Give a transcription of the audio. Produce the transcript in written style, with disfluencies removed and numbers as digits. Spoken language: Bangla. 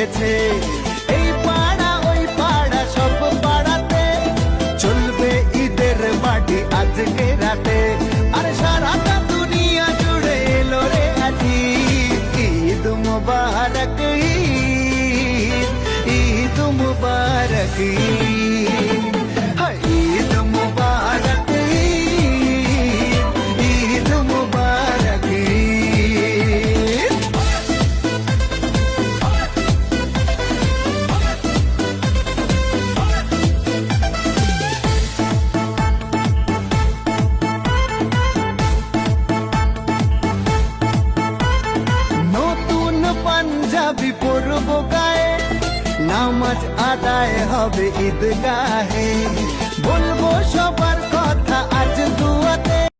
লেগেছে। এই পাড়া ওই পাড়া সব পাড়াতে চলবে ঈদের পার্টি আজকে রাতে। আরে সারাটা দুনিয়া জুড়ে এলো রে আজি ঈদ মুবারক, ঈদ মুবারক, ঈদ মুবারক, ঈদ মুবারক। নতুন পাঞ্জাবি পরব গায়ে, নামাজ আদায় হবে ঈদগাহে, বলবো সবাই